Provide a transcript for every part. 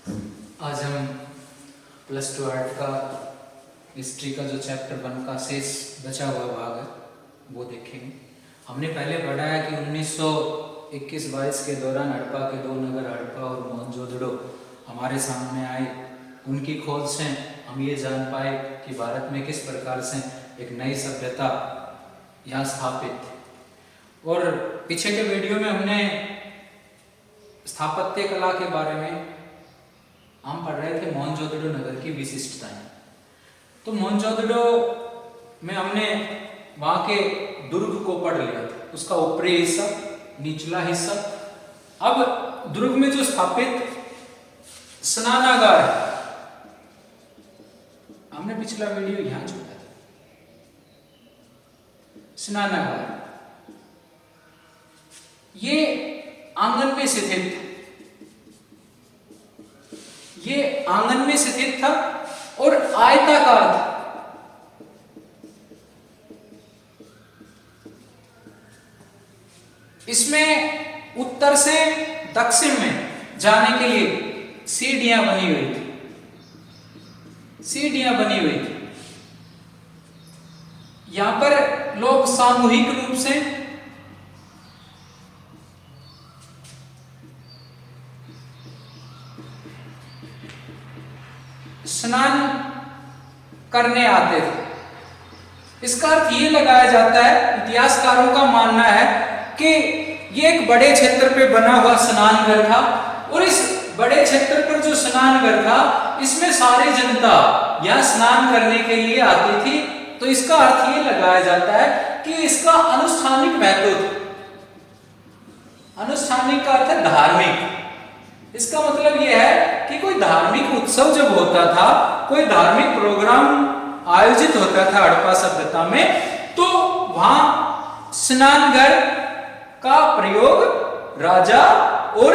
आज हम plus two art का हिस्ट्री का जो चैप्टर 1 का शेष बचा हुआ भाग है वो देखेंगे। हमने पहले पढ़ा है कि 1921-22 के दौरान हड़प्पा के दो नगर हड़प्पा और मोहनजोदड़ो हमारे सामने आए। उनकी खोज से हम ये जान पाए कि भारत में किस प्रकार से एक नई सभ्यता यहाँ स्थापित थी। और पीछे के वीडियो में हमने स्थापत्य कला के बारे में हम पढ़ रहे थे मोहनजोदड़ो नगर की विशिष्टताएं। तो मोहनजोदड़ो में हमने वहां के दुर्ग को पढ़ लिया था, उसका ऊपरी हिस्सा, निचला हिस्सा। अब दुर्ग में जो स्थापित स्नानागार है, हमने पिछला वीडियो यहां छोड़ा था। स्नानागार ये आंगन में स्थित था, ये आंगन में स्थित था और आयताकार था। इसमें उत्तर से दक्षिण में जाने के लिए सीढ़ियां बनी हुई थी, सीढ़ियां बनी हुई थी। यहां पर लोग सामूहिक रूप से स्नान करने आते थे। इसका अर्थ ये लगाया जाता है, इतिहासकारों का मानना है कि ये एक बड़े क्षेत्र पे बना हुआ स्नानघर था और इस बड़े क्षेत्र पर जो स्नानघर था इसमें सारी जनता यहां स्नान करने के लिए आती थी। तो इसका अर्थ ये लगाया जाता है कि इसका अनुष्ठानिक महत्व था। अनुष्ठानिक का अर्थ है धार्मिक। इसका मतलब यह है कि कोई धार्मिक उत्सव जब होता था, कोई धार्मिक प्रोग्राम आयोजित होता था हड़प्पा सभ्यता में, तो वहां स्नानघर का प्रयोग राजा और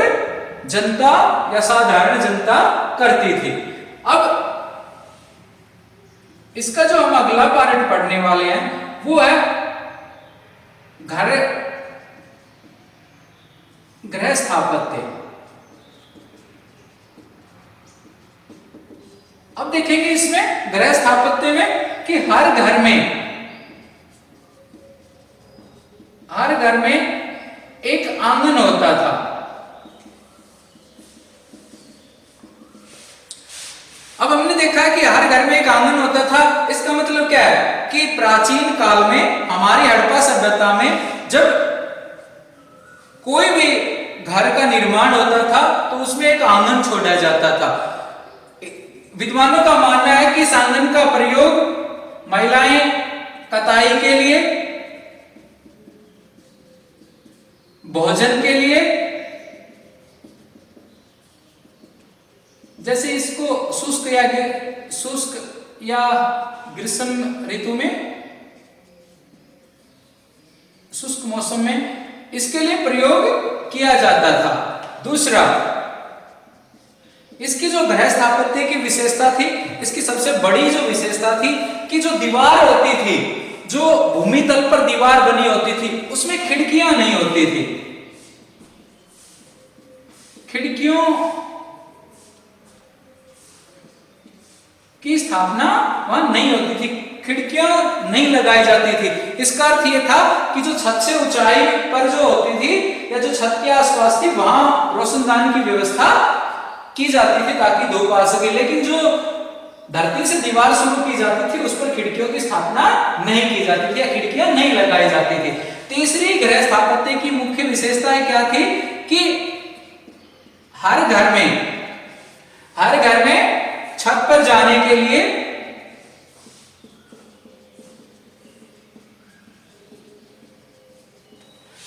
जनता या साधारण जनता करती थी। अब इसका जो हम अगला पार्ट पढ़ने वाले हैं वो है गृह स्थापत्य। अब देखेंगे इसमें गृह स्थापत्य में कि हर घर में एक आंगन होता था। अब हमने देखा है कि हर घर में एक आंगन होता था। इसका मतलब क्या है कि प्राचीन काल में हमारी हड़प्पा सभ्यता में जब कोई भी घर का निर्माण होता था तो उसमें एक आंगन छोड़ा जाता था। विद्वानों का मानना है कि इस आंगन का प्रयोग महिलाएं कताई के लिए, भोजन के लिए, जैसे इसको शुष्क या ग्रीष्म ऋतु में, शुष्क मौसम में इसके लिए प्रयोग किया जाता था। दूसरा, इसकी जो गृह स्थापत्य की विशेषता थी, इसकी सबसे बड़ी जो विशेषता थी कि जो दीवार होती थी, जो भूमि तल पर दीवार बनी होती थी, उसमें खिड़कियां नहीं होती थी। खिड़कियों की स्थापना वहां नहीं होती थी, खिड़कियां नहीं लगाई जाती थी। इसका अर्थ यह था कि जो छत से ऊंचाई पर जो होती थी या जो छत के आसपास थी वहां रोशनदान की व्यवस्था की जाती थी ताकि धूप आ सके, लेकिन जो धरती से दीवार शुरू की जाती थी उस पर खिड़कियों की स्थापना नहीं की जाती थी या खिड़कियां नहीं लगाई जाती थी। तीसरी गृह स्थापत्य की मुख्य विशेषता क्या थी कि हर घर में छत पर जाने के लिए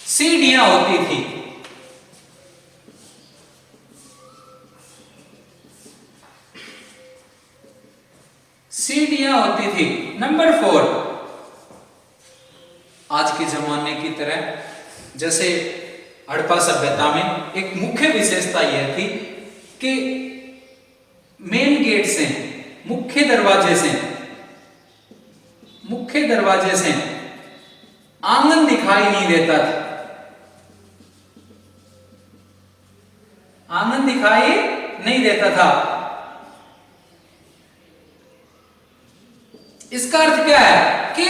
सीढ़ियां होती थी। सीढ़ियां होती थी। नंबर 4, आज के जमाने की तरह जैसे हड़प्पा सभ्यता में एक मुख्य विशेषता यह थी कि मेन गेट से, मुख्य दरवाजे से आंगन दिखाई नहीं देता था। आंगन दिखाई नहीं देता था। इसका अर्थ क्या है कि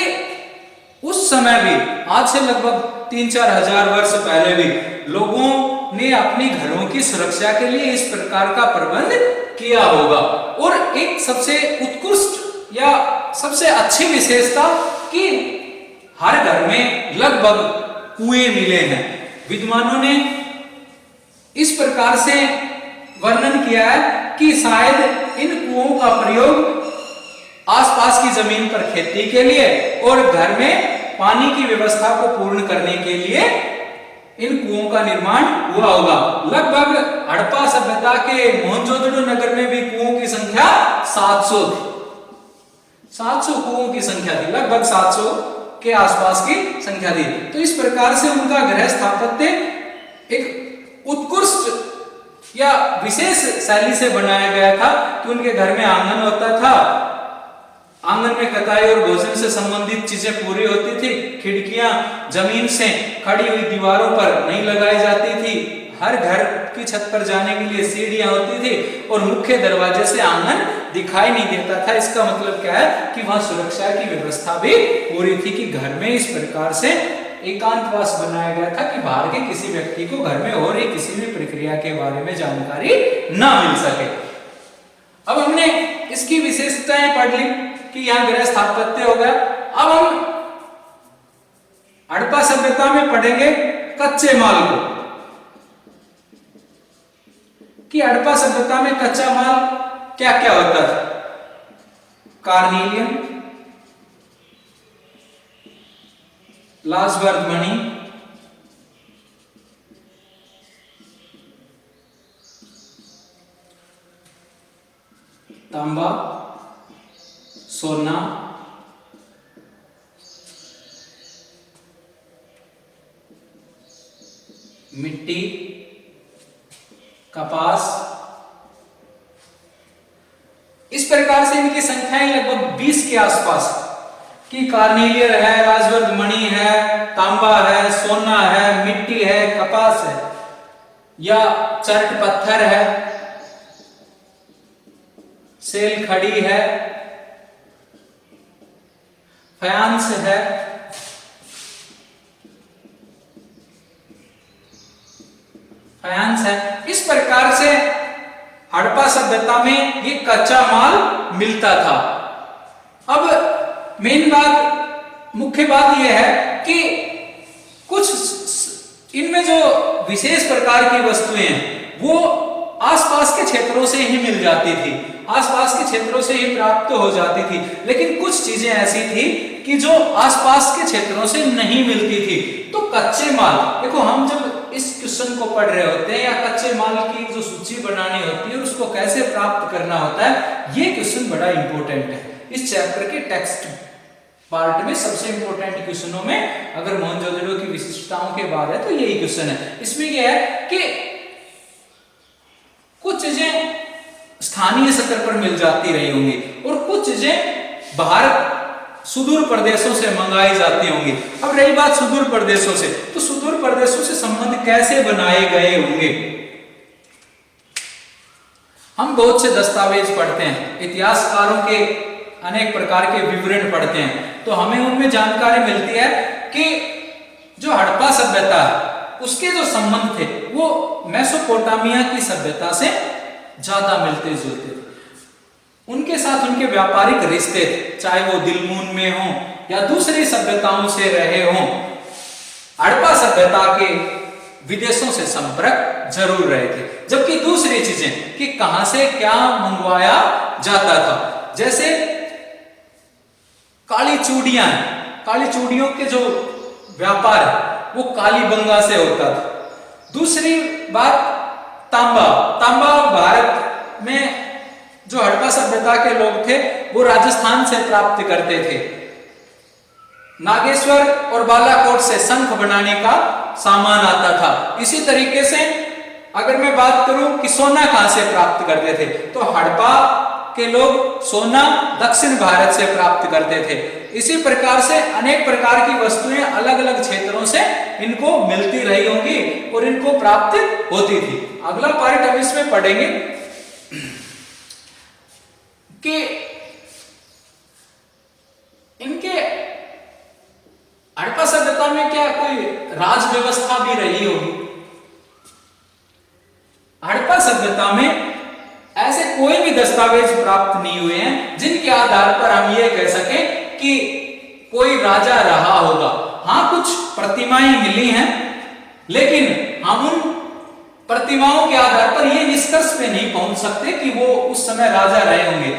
उस समय भी, आज से लगभग 3-4 हजार वर्ष पहले भी लोगों ने अपने घरों की सुरक्षा के लिए इस प्रकार का प्रबंध किया होगा। और एक सबसे उत्कृष्ट या सबसे अच्छी विशेषता कि हर घर में लगभग कुएं मिले हैं। विद्वानों ने इस प्रकार से वर्णन किया है कि शायद इन कुओं का प्रयोग आसपास की जमीन पर खेती के लिए और घर में पानी की व्यवस्था को पूर्ण करने के लिए इन कुओं का निर्माण हुआ होगा। लगभग हड़प्पा सभ्यता के मोहनजोदड़ो नगर में भी कुओं की संख्या 700 थी। 700 कुओं की संख्या थी, लगभग 700 के आसपास की संख्या थी। तो इस प्रकार से उनका गृह स्थापत्य एक उत्कृष्ट या विशेष शैली से बनाया गया था कि उनके घर में आंगन होता था, आंगन में कताई और भोजन से संबंधित चीजें पूरी होती थी। खिड़कियां जमीन से खड़ी हुई दीवारों पर नहीं लगाई जाती थी। हर घर की छत पर जाने के लिए सीढ़ियां होती थी और मुख्य दरवाजे से आंगन दिखाई नहीं देता था। इसका मतलब क्या है कि वहां सुरक्षा की व्यवस्था भी पूरी थी कि घर में इस प्रकार से एकांतवास बनाया गया था कि बाहर के किसी व्यक्ति को घर में हो रही किसी भी प्रक्रिया के बारे में जानकारी ना मिल सके। अब हमने इसकी विशेषताएं पढ़ ली कि यहां गृह स्थापत्य हो गया। अब हम हड़प्पा सभ्यता में पढ़ेंगे कच्चे माल को, कि हड़प्पा सभ्यता में कच्चा माल क्या क्या होता था। कार्निलियन, लाजवर्द मणि, तांबा, सोना, मिट्टी, कपास, इस प्रकार से इनकी संख्याएं लगभग 20 के आसपास कि कार्निलियर है, राजवर्द मणि है, तांबा है, सोना है, मिट्टी है, कपास है या चर्ट पत्थर है, सेल खड़ी है, फायांस है, फायांस है। इस प्रकार से हड़प्पा सभ्यता में ये कच्चा माल मिलता था। अब मेन बात, मुख्य बात यह है कि कुछ इनमें जो विशेष प्रकार की वस्तुएं हैं वो आसपास के क्षेत्रों से ही मिल जाती थी, आसपास के क्षेत्रों से ही प्राप्त हो जाती थी। लेकिन कुछ चीजें ऐसी थी कि जो आसपास के क्षेत्रों से नहीं मिलती थी। तो कच्चे माल, देखो हम जब इस क्वेश्चन को पढ़ रहे होते हैं या कच्चे माल की जो सूची बनानी होती है उसको कैसे प्राप्त करना होता है, ये क्वेश्चन बड़ा इंपॉर्टेंट है। इस चैप्टर के टेक्स्ट पार्ट में सबसे इंपॉर्टेंट क्वेश्चनों में अगर मोहनजोदड़ो की विशिष्टताओं के बाद है तो यही क्वेश्चन है। इसमें यह है कि कुछ चीजें स्थानीय स्तर पर मिल जाती रही होंगी और कुछ चीजें बाहर सुदूर प्रदेशों से मंगाई जाती होंगी। अब रही बात सुदूर प्रदेशों से, तो सुदूर प्रदेशों से संबंध कैसे बनाए गए होंगे। हम बहुत से दस्तावेज पढ़ते हैं, इतिहासकारों के अनेक प्रकार के विवरण पढ़ते हैं, तो हमें उनमें जानकारी मिलती है कि जो हड़प्पा सभ्यता है उसके जो संबंध थे वो मेसोपोटामिया की सभ्यता से ज्यादा मिलते जुलते थे। उनके साथ उनके व्यापारिक रिश्ते थे, चाहे वो दिलमून में हो या दूसरी सभ्यताओं से रहे हों। हड़प्पा सभ्यता के विदेशों से संपर्क जरूर रहे थे। जबकि दूसरी चीजें कि कहां से क्या मंगवाया जाता था, जैसे काली चूड़ियां, काली चूड़ियों के जो व्यापार है वो कालीबंगा से होता था। दूसरी बात तांबा, तांबा भारत में जो हड़प्पा सभ्यता के लोग थे वो राजस्थान से प्राप्त करते थे। नागेश्वर और बालाकोट से शंख बनाने का सामान आता था। इसी तरीके से अगर मैं बात करूं कि सोना कहां से प्राप्त करते थे, तो हड़प्पा के लोग सोना दक्षिण भारत से प्राप्त करते थे। इसी प्रकार से अनेक प्रकार की वस्तुएं अलग अलग क्षेत्रों से इनको मिलती रही होंगी और इनको प्राप्त होती थी। अगला पार्ट हम इसमें पढ़ेंगे कोई भी दस्तावेज प्राप्त नहीं हुए हैं जिनके आधार पर हम ये कह सकें कि कोई राजा रहा होगा। हाँ, कुछ प्रतिमाएं मिली हैं, लेकिन हम उन प्रतिमाओं के आधार पर ये निष्कर्ष पे नहीं पहुंच सकते कि वो उस समय राजा रहे होंगे।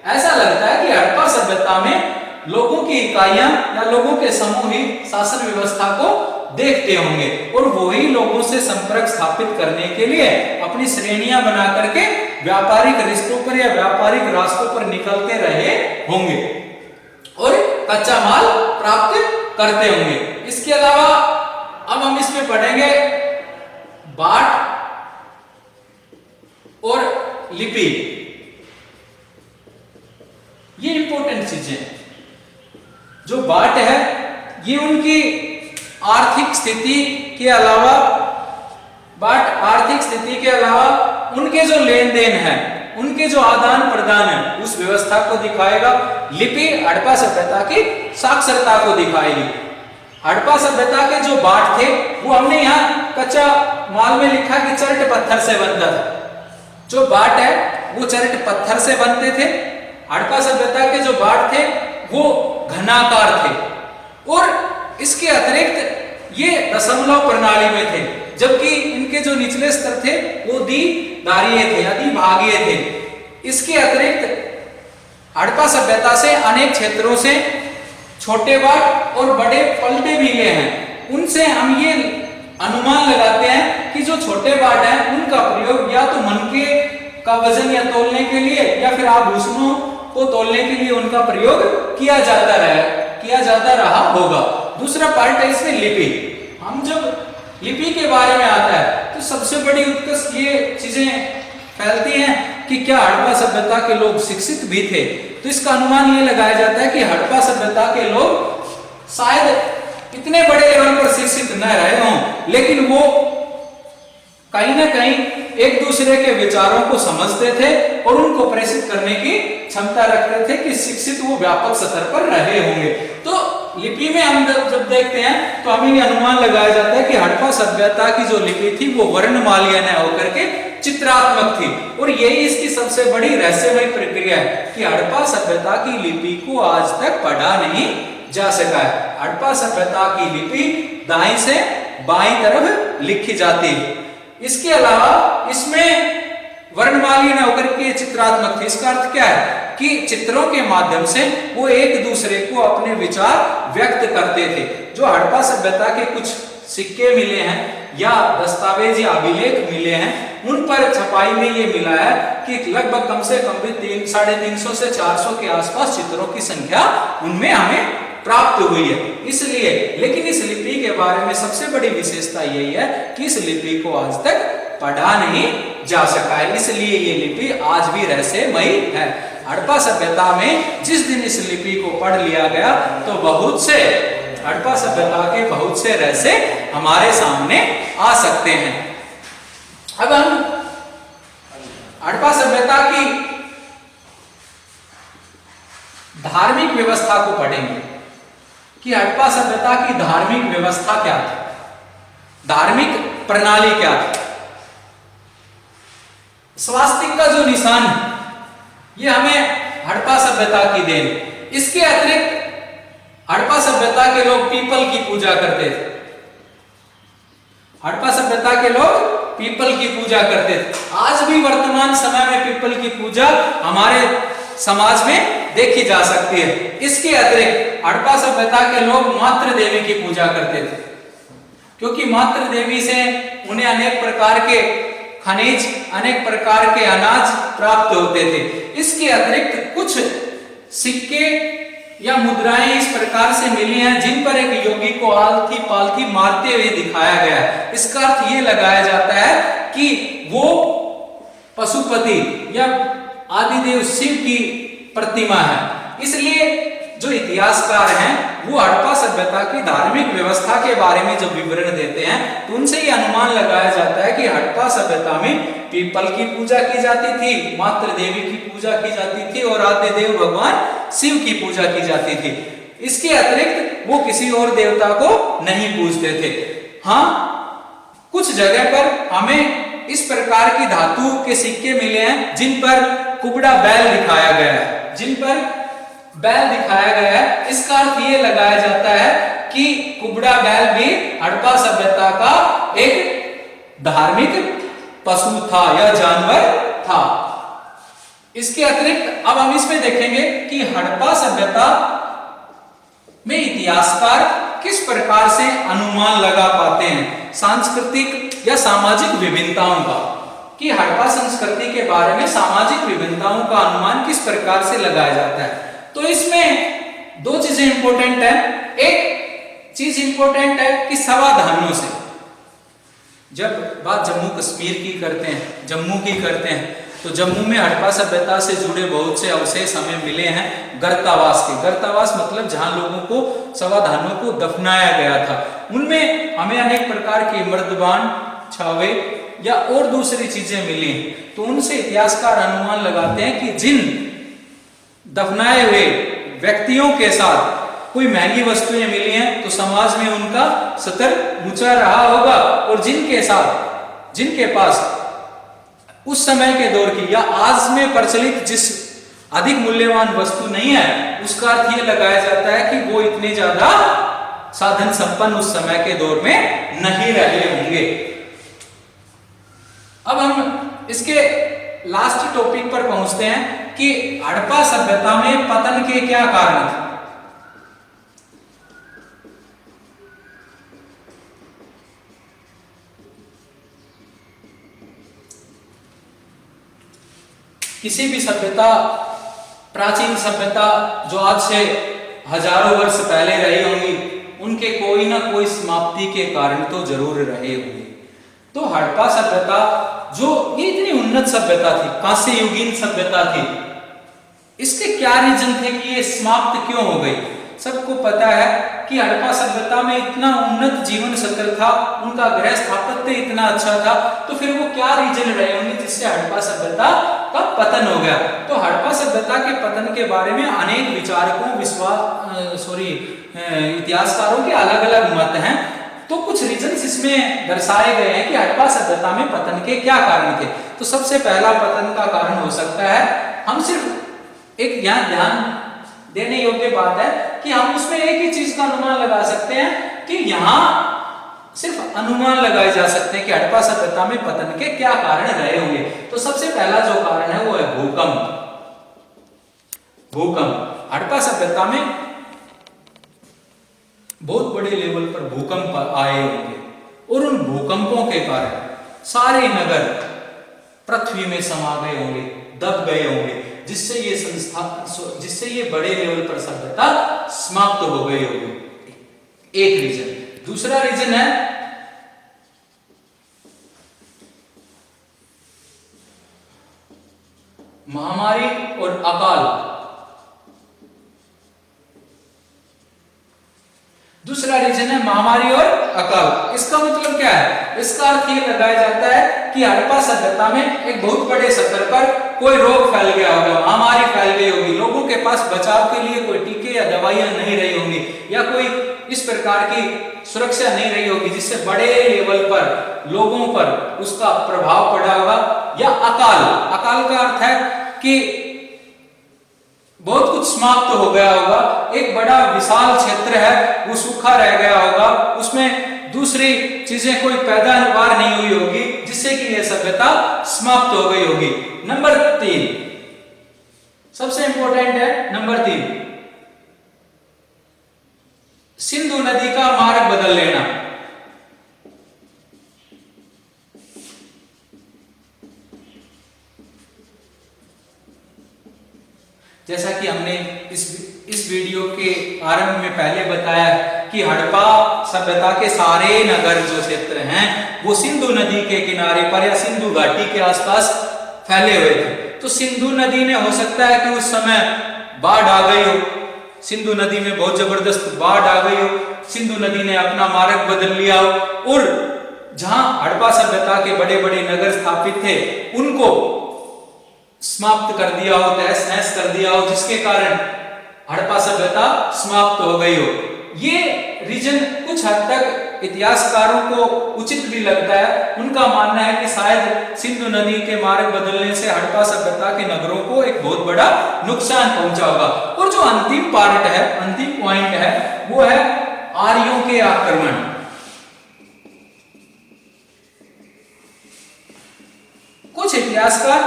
ऐसा लगता है कि हड़प्पा सभ्यता में लोगों की इकाइयां या लोगों के समूह ही शासन व्यवस्था को देखते होंगे और वही लोगों से संपर्क स्थापित करने के लिए अपनी श्रेणियां बना करके व्यापारिक रिश्तों पर या व्यापारिक रास्तों पर निकलते रहे होंगे और कच्चा माल प्राप्त करते होंगे। इसके अलावा अब हम इसमें पढ़ेंगे बाट और लिपि। ये इंपॉर्टेंट चीजें। जो बाट है ये उनकी आर्थिक स्थिति के अलावा, बाट आर्थिक स्थिति के अलावा उनके जो लेन देन है, उनके जो आदान प्रदान है, उस व्यवस्था को दिखाएगा। लिपि हड़प्पा सभ्यता की साक्षरता को दिखाएगी। हड़प्पा सभ्यता के जो बाट थे वो हमने यहाँ कच्चा माल में लिखा कि चरट पत्थर से बनता था। जो बाट है वो चरट पत्थर से बनते थे। हड़प्पा सभ्यता के जो बाट थे वो घनाकार थे और इसके अतिरिक्त ये दशमलव प्रणाली में थे, जबकि इनके जो निचले स्तर थे वो द्विधारीय थे या द्विभागीय थे। इसके अतिरिक्त हड़प्पा सभ्यता से अनेक क्षेत्रों से छोटे बाट और बड़े पलटे मिले हैं। उनसे हम ये अनुमान लगाते हैं कि जो छोटे बाट हैं उनका प्रयोग या तो मनके का वजन या तोलने के लिए या फिर आभूषणों को तोलने के लिए उनका प्रयोग किया जाता रहा होगा। दूसरा पार्ट है इसमें लिपि। हम जब लिपि के बारे में आता है तो सबसे बड़ी उत्कर्ष ये चीजें फैलती हैं कि क्या हड़प्पा सभ्यता के लोग शिक्षित भी थे। तो इसका अनुमान ये लगाया जाता है कि हड़प्पा सभ्यता के लोग शायद इतने बड़े लेवल पर शिक्षित न रहे हों, लेकिन वो कहीं ना कहीं एक दूसरे के विचारों को समझते थे और उनको प्रेषित करने की क्षमता रखते थे कि शिक्षित वो व्यापक स्तर पर रहे होंगे। तो लिपि में हम जब देखते हैं तो हमें ये अनुमान लगाया जाता है कि हड़प्पा सभ्यता की जो लिपि थी वो वर्णमालीय न होकर के चित्रात्मक थी और यही इसकी सबसे बड़ी रहस्यमय प्रक्रिया है कि हड़प्पा सभ्यता की लिपि को आज तक पढ़ा नहीं जा सका है। हड़प्पा सभ्यता की लिपि दाईं से बाईं तरफ लिखी जाती है। इसके अलावा इसमें वर्णमालीय न होकर के चित्रात्मक थी। इसका अर्थ क्या है कि चित्रों के माध्यम से वो एक दूसरे को अपने विचार व्यक्त करते थे। जो हड़प्पा सभ्यता के कुछ सिक्के मिले हैं या दस्तावेज या अभिलेख मिले हैं, उन पर छपाई में ये मिला है कि लगभग कम से कम भी 350 से 400 के आसपास चित्रों की संख्या उनमें हमें प्राप्त हुई है। इसलिए लेकिन इस लिपि के बारे में सबसे बड़ी विशेषता यही है कि इस लिपि को आज तक पढ़ा नहीं जा सका है, इसलिए ये लिपि आज भी रहस्यमयी है। हड़प्पा सभ्यता में जिस दिन इस लिपि को पढ़ लिया गया तो बहुत से हड़प्पा सभ्यता के बहुत से रहस्य हमारे सामने आ सकते हैं। अब हम हड़प्पा सभ्यता की धार्मिक व्यवस्था को पढ़ेंगे कि हड़प्पा सभ्यता की धार्मिक व्यवस्था क्या थी, धार्मिक प्रणाली क्या थी। स्वास्तिक का जो निशान है ये हमें हड़प्पा सभ्यता की देन। इसके अतिरिक्त हड़प्पा सभ्यता के लोग पीपल की पूजा करते थे। हड़प्पा सभ्यता के लोग पीपल की पूजा करते थे। आज भी वर्तमान समय में पीपल की पूजा हमारे समाज में देखी जा सकती है। इसके अतिरिक्त हड़प्पा सभ्यता के लोग मातृ देवी की पूजा करते थे, क्योंकि मातृ देवी से उन्हें अनेक प्रकार के खनिज, अनेक प्रकार के अनाज प्राप्त होते थे। इसके अतिरिक्त कुछ सिक्के या मुद्राएं इस प्रकार से मिली हैं जिन पर एक योगी को आलथी पालथी मारते हुए दिखाया गया है। इसका अर्थ ये लगाया जाता है कि वो पशुपति या आदिदेव शिव की प्रतिमा है। इसलिए जो इतिहासकार हैं वो हड़प्पा सभ्यता की धार्मिक व्यवस्था के बारे में जब विवरण देते हैं तो उनसे ये अनुमान लगाया जाता है कि हड़प्पा सभ्यता में पीपल की पूजा की जाती थी, मातृ देवी की पूजा की जाती थी और आद्य देव भगवान शिव की पूजा की जाती थी। इसके अतिरिक्त वो किसी और देवता को नहीं पूजते थे। हाँ, कुछ जगह पर हमें इस प्रकार की धातु के सिक्के मिले हैं जिन पर कुबड़ा बैल दिखाया गया है, जिन पर बैल दिखाया गया है। इसका अर्थ ये लगाया जाता है कि कुबड़ा बैल भी हड़प्पा सभ्यता का एक धार्मिक पशु था या जानवर था। इसके अतिरिक्त अब हम इसमें देखेंगे कि हड़प्पा सभ्यता में इतिहासकार किस प्रकार से अनुमान लगा पाते हैं सांस्कृतिक या सामाजिक विभिन्नताओं का, कि हड़प्पा संस्कृति के बारे में सामाजिक विभिन्नताओं का अनुमान किस प्रकार से लगाया जाता है। तो इसमें दो चीजें इंपॉर्टेंट है। एक चीज इंपॉर्टेंट है कि समाधानों से, जब बात जम्मू कश्मीर की करते हैं, जम्मू की करते हैं, तो जम्मू में हड़प्पा सभ्यता से जुड़े बहुत से अवशेष हमें मिले हैं गर्तावास के। गर्तावास मतलब जहां लोगों को, समाधानों को दफनाया गया था। उनमें हमें अनेक प्रकार के मर्दबान, छावे या और दूसरी चीजें मिली। तो उनसे इतिहासकार अनुमान लगाते हैं कि जिन दफनाए हुए व्यक्तियों के साथ कोई महंगी वस्तुएं मिली हैं तो समाज में उनका स्तर ऊंचा रहा होगा, और जिनके साथ, जिनके पास उस समय के दौर की या आज में प्रचलित जिस अधिक मूल्यवान वस्तु नहीं है, उसका अर्थ यह लगाया जाता है कि वो इतने ज्यादा साधन संपन्न उस समय के दौर में नहीं रहे होंगे। अब हम इसके लास्ट टॉपिक पर पहुंचते हैं कि हड़प्पा सभ्यता में पतन के क्या कारण थे। किसी भी सभ्यता, प्राचीन सभ्यता जो आज से हजारों वर्ष पहले रही होंगी, उनके कोई ना कोई समाप्ति के कारण तो जरूर रहे होंगे। तो हड़प्पा सभ्यता जो ये इतनी उन्नत सभ्यता थी, कांस्य युगीन सभ्यता थी, इसके क्या रीजन थे कि ये समाप्त क्यों हो गई। सबको पता है कि हड़प्पा सभ्यता में इतना उन्नत जीवन स्तर था, उनका गृह स्थापत्य इतना अच्छा था, तो फिर वो क्या रीजन रहे होंगे जिससे हड़प्पा सभ्यता का पतन हो गया। तो हड़प्पा सभ्यता के पतन के बारे में अनेक विचारकों, इतिहासकारों के अलग अलग मत हैं। तो कुछ रीजंस इसमें दर्शाए गए हैं कि हड़प्पा सभ्यता में पतन के क्या कारण थे। तो सबसे पहला पतन का कारण हो सकता है, हम सिर्फ एक यहाँ ध्यान देने योग्य बात है कि हम उसमें एक ही चीज का अनुमान लगा सकते हैं कि यहाँ सिर्फ अनुमान लगाए जा सकते हैं कि हड़प्पा सभ्यता में पतन के क्या कारण रहे होंगे। तो सबसे पहला जो कारण है वो है भूकंप। भूकंप, हड़प्पा सभ्यता में बहुत बड़े लेवल पर भूकंप आए होंगे, और उन भूकंपों के कारण सारे नगर पृथ्वी में समा गए होंगे, दब गए होंगे, जिससे ये बड़े लेवल पर सभ्यता समाप्त हो गई होगी। एक रीजन। दूसरा रीजन है महामारी और अकाल। दूसरा रीजन है महामारी और अकाल। इसका मतलब क्या है? इसका अर्थ ये लगाया जाता है कि हड़प्पा सभ्यता में एक बहुत बड़े स्तर पर कोई रोग फैल गया होगा, महामारी फैल गई होगी, लोगों के पास बचाव के लिए कोई टीके या दवाइयां नहीं रही होंगी, या कोई इस प्रकार की सुरक्षा नहीं रही होगी जिससे बड़े लेवल पर लोगों पर उसका प्रभाव पड़ा होगा। या अकाल, अकाल का अर्थ है कि बहुत कुछ समाप्त हो गया होगा, एक बड़ा विशाल क्षेत्र है वो सूखा रह गया होगा, उसमें दूसरी चीजें कोई पैदावार नहीं हुई होगी जिससे कि यह सभ्यता समाप्त हो गई होगी। नंबर 3 सबसे इंपॉर्टेंट है। नंबर 3 सिंधु नदी का मार्ग बदल लेना। जैसा कि हमने इस वीडियो के आरंभ में पहले बताया कि हड़प्पा सभ्यता के सारे नगर जो क्षेत्र हैं वो सिंधु नदी के किनारे पर या सिंधु घाटी के आसपास फैले हुए थे। तो सिंधु नदी ने हो सकता है कि उस समय बाढ़ आ गई हो, सिंधु नदी में बहुत जबरदस्त बाढ़ आ गई हो, सिंधु नदी ने अपना मार्ग बदल लिया हो, और जहां हड़प्पा सभ्यता के बड़े बड़े नगर स्थापित थे उनको समाप्त कर दिया हो, तहस नहस कर दिया हो, जिसके कारण हड़प्पा सभ्यता समाप्त हो गई हो। ये रीजन कुछ हद तक इतिहासकारों को उचित भी लगता है। उनका मानना है कि शायद सिंधु नदी के मार्ग बदलने से हड़प्पा सभ्यता के नगरों को एक बहुत बड़ा नुकसान पहुंचा होगा। और जो अंतिम पार्ट है, अंतिम पॉइंट है, वो है आर्यों के आक्रमण। कुछ इतिहासकार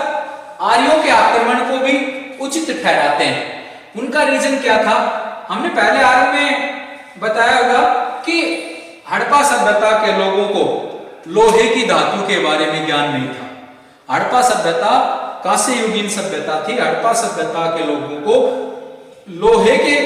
आर्यों के आक्रमण को भी उचित ठहराते हैं। उनका रीजन क्या था? हमने पहले आर्य में बताया होगा कि हड़प्पा सभ्यता के लोगों को लोहे की धातु के बारे में ज्ञान नहीं था। हड़प्पा सभ्यता कांस्य युगीन सभ्यता थी। हड़प्पा सभ्यता के लोगों को लोहे के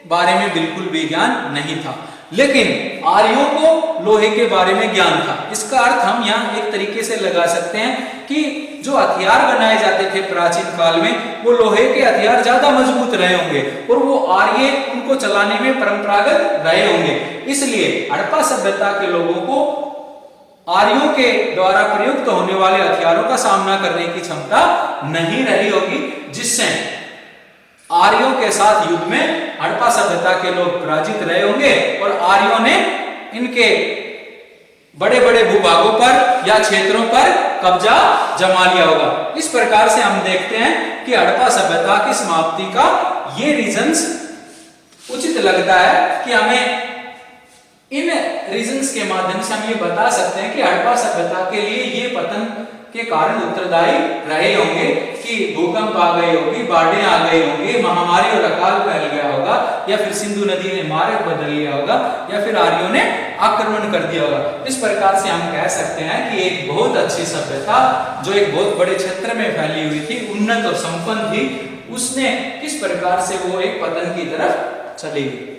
बारे में बिल्कुल भी ज्ञान नहीं था, लेकिन आर्यों को लोहे के बारे में ज्ञान था। इसका अर्थ हम यहाँ एक तरीके से लगा सकते हैं कि जो हथियार बनाए जाते थे प्राचीन काल में, वो लोहे के हथियार ज्यादा मजबूत रहे होंगे और वो आर्य उनको चलाने में परंपरागत रहे होंगे। इसलिए हड़प्पा सभ्यता के लोगों को आर्यों के द्वारा प्रयुक्त होने वाले हथियारों का सामना करने की क्षमता नहीं रही होगी, जिससे आर्यों के साथ युद्ध में हड़प्पा सभ्यता के लोग पराजित रहे होंगे और आर्यों ने इनके बड़े बड़े भूभागों पर या क्षेत्रों पर कब्जा जमा लिया होगा। इस प्रकार से हम देखते हैं कि हड़प्पा सभ्यता की समाप्ति का ये रीजंस उचित लगता है कि हमें इन रीजंस के माध्यम से हम ये बता सकते हैं कि हड़प्पा सभ्यता के लिए ये पतन के कारण उत्तरदायी रहे होंगे कि भूकंप आ गए होगी, बाढ़ें आ गई होंगी, महामारी और अकाल फैल गया होगा, या फिर सिंधु नदी ने मार्ग बदल लिया होगा, या फिर आर्यों ने आक्रमण कर दिया होगा। इस प्रकार से हम कह सकते हैं कि एक बहुत अच्छी सभ्यता जो एक बहुत बड़े क्षेत्र में फैली हुई थी, उन्नत और संपन्न थी, उसने किस प्रकार से वो एक पतन की तरफ चली गई।